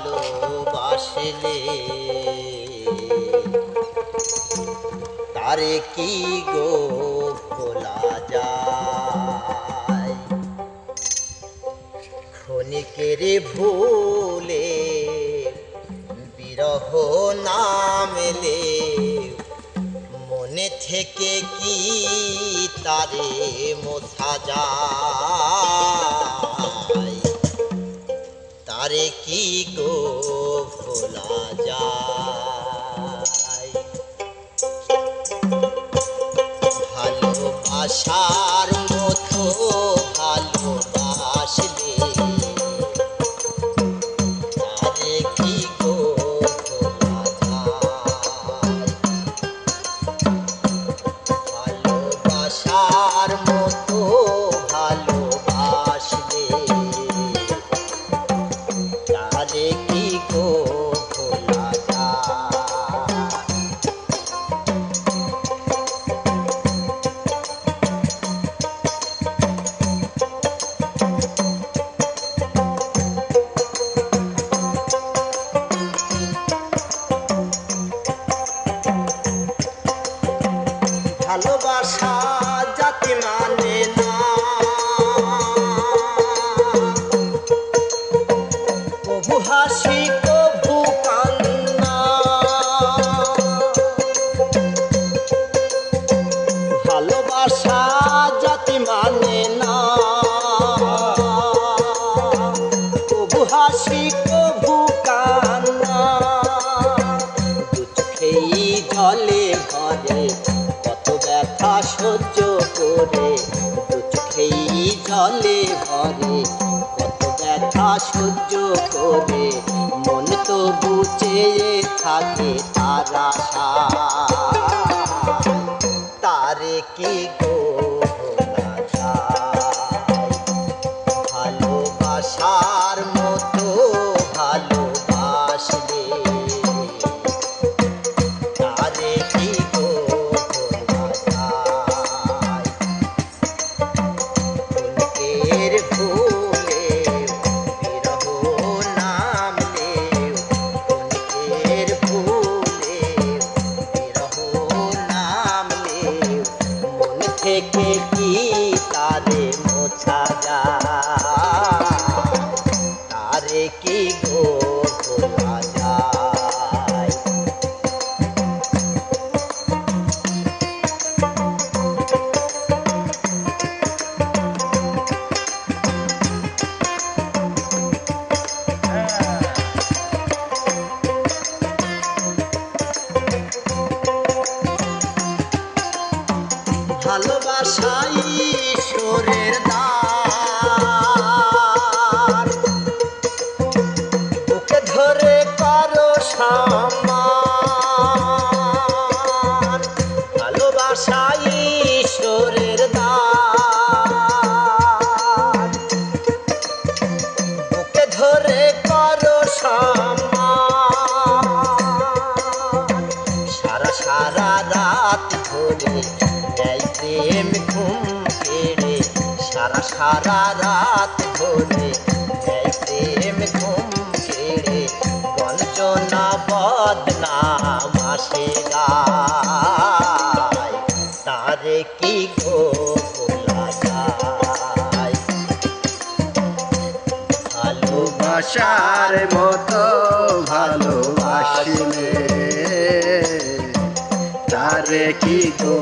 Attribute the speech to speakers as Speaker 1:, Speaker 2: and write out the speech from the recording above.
Speaker 1: ভালোবাসলে তারে কি গো ভোলা যায়। ক্ষণিকের ভুলে বিরহ নামলে মনে থেকে কি তারে মোছা যায়। তারে কি গো ভোলা যায়। ভালোবাসার মতো ভালোবাসলে তারে কি গো ভোলা যায়। ভালোবাসার মতো ভালোবাসলে তারে কি গো ভোলা যায়। ভালোবাসা জাতি মানে না, কভু হাসি কভু কান্না। ভালোবাসা জাতি মানে না, কভু হাসি কভু কান্না। দু চোখেই জলে ভরে কত ব্যথা সহ্য করে, দু চোখেই জলে ভরে কত ব্যথা সহ্য করে। মন তো বুঝে থাকে তার আশায়, তারে কি গো ভোলা যায়। ভালোবাসার মতো ভালোবাসলে তারে কি গো ভোলা যায়। ক্ষণিকের ভুলে বিরহ নামলে, ক্ষণিকের ভুলে বিরহ নামলে মন থেকে কি তারে মোছা যায়। তারে কি গো ভোলা যায়। ভালোবাসা ঈশ্বরের দান, বুকে ধরে করো সম্মান। ভালোবাসা ঈশ্বরের দান, বুকে ধরে করো সম্মান। সারা সারা রাত ধরে নেয় প্রেম ঘুম কেড়ে, সারা সারা রাত ধরে নেয় প্রেম ঘুম কেড়ে। বঞ্চনা বদনাম আসে গায়, তারে কি গো ভোলা যায়।
Speaker 2: ভালোবাসার মতো ভালোবাসলে তারে কি গো